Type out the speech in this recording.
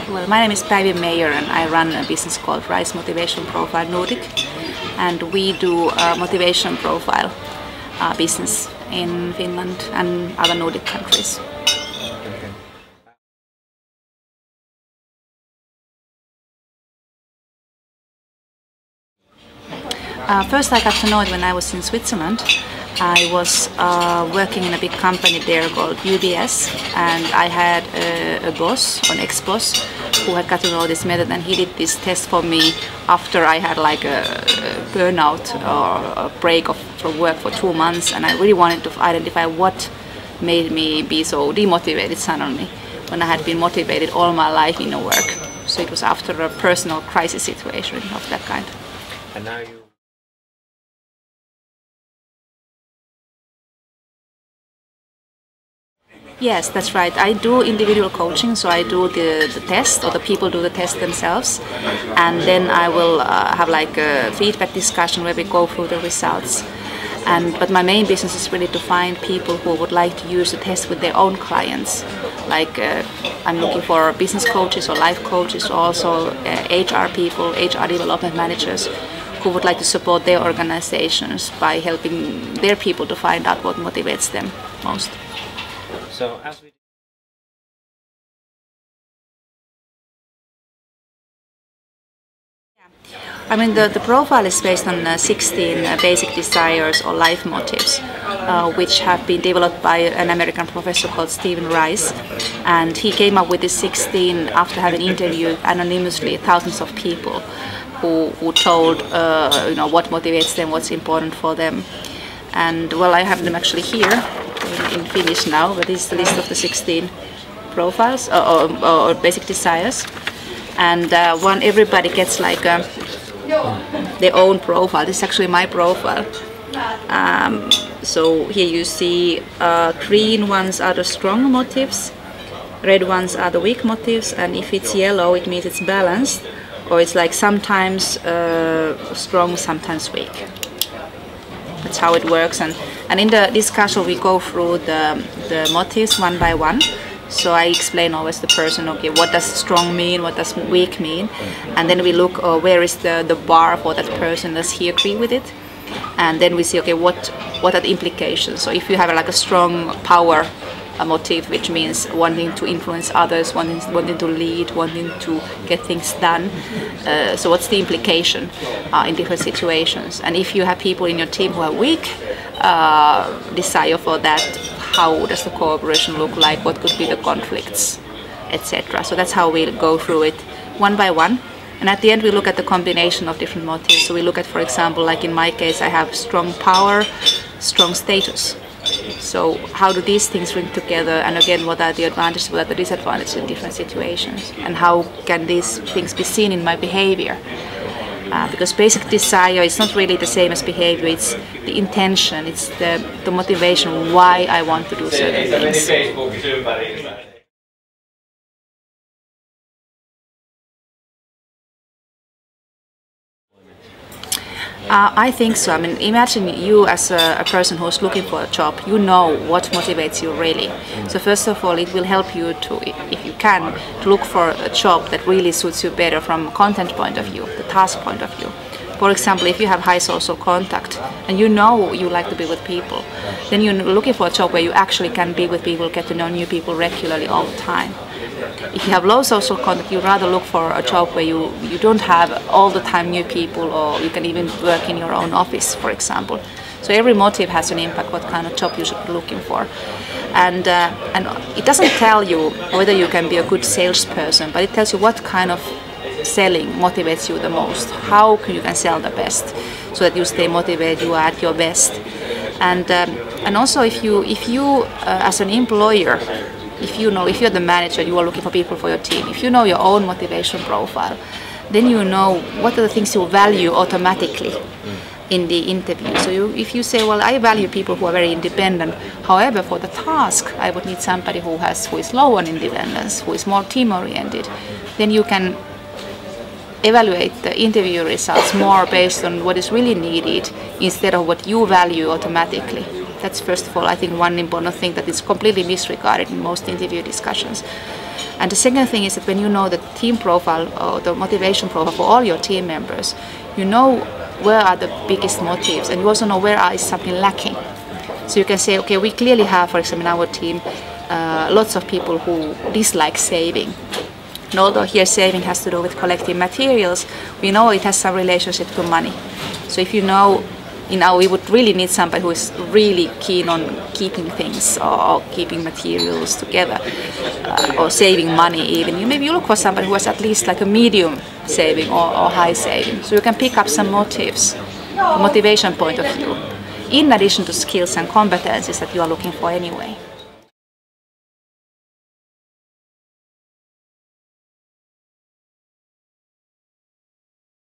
Well, my name is Päivi Mayor and I run a business called Rise Motivation Profile Nordic, and we do motivation profile business in Finland and other Nordic countries. First I got to know it when I was in Switzerland. I was working in a big company there called UBS, and I had a boss, an ex-boss, who had got to know this method, and he did this test for me after I had like a burnout or a break from work for 2 months, and I really wanted to identify what made me be so demotivated suddenly when I had been motivated all my life in the work. So it was after a personal crisis situation of that kind. And now you... Yes, that's right. I do individual coaching, so I do the test, or the people do the test themselves, and then I will have like a feedback discussion where we go through the results. But my main business is really to find people who would like to use the test with their own clients. Like I'm looking for business coaches or life coaches, also HR people, HR development managers, who would like to support their organizations by helping their people to find out what motivates them most. So as we... I mean, the profile is based on 16 basic desires or life motives, which have been developed by an American professor called Stephen Rice. And he came up with the 16 after having interviewed anonymously thousands of people who told what motivates them, what's important for them. And well, I have them actually here in Finnish now, but this is the list of the 16 profiles or basic desires. And everybody gets like their own profile. This is actually my profile. So here you see green ones are the strong motives, red ones are the weak motives, and if it's yellow it means it's balanced, or it's like sometimes strong, sometimes weak. That's how it works, and in the discussion we go through the motives one by one. So I explain always to the person, okay, what does strong mean, what does weak mean, and then we look where is the bar for that person, does he agree with it? And then we see, okay, what are the implications? So if you have like a strong power motive, which means wanting to influence others, wanting to lead, wanting to get things done, so what's the implication in different situations? And if you have people in your team who have weak desire for that, how does the cooperation look like, what could be the conflicts, etc. So that's how we go through it one by one. And at the end we look at the combination of different motives. So we look at, for example, like in my case, I have strong power, strong status. So how do these things ring together, and again, what are the advantages, what are the disadvantages in different situations, and how can these things be seen in my behavior? Because basic desire is not really the same as behavior, it's the intention, it's the motivation why I want to do certain things. I think so. I mean, imagine you as a person who's looking for a job, you know what motivates you really. So first of all, it will help you to, if you can, to look for a job that really suits you better from a content point of view, the task point of view. For example, if you have high social contact and you know you like to be with people, then you're looking for a job where you actually can be with people, get to know new people regularly all the time. If you have low social contact, you rather look for a job where you don't have all the time new people, or you can even work in your own office, for example. So every motive has an impact what kind of job you should be looking for. And it doesn't tell you whether you can be a good salesperson, but it tells you what kind of selling motivates you the most, how you can sell the best, so that you stay motivated, you are at your best. And also if you as an employer, if you're the manager, you are looking for people for your team, if you know your own motivation profile, then you know what are the things you value automatically in the interview. So if you say, well, I value people who are very independent, however, for the task, I would need somebody who is low on independence, who is more team-oriented, then you can evaluate the interview results more based on what is really needed instead of what you value automatically. That's first of all, I think, one important thing that is completely disregarded in most interview discussions. And the second thing is that when you know the team profile or the motivation profile for all your team members, you know where are the biggest motives, and you also know where is something lacking. So you can say, okay, we clearly have, for example, in our team, lots of people who dislike saving. And although here saving has to do with collecting materials, we know it has some relationship to money. So if you know, we would really need somebody who is really keen on keeping things or keeping materials together or saving money even. Maybe you look for somebody who has at least like a medium saving or high saving. So you can pick up some motives from a motivation point of view, in addition to skills and competencies that you are looking for anyway.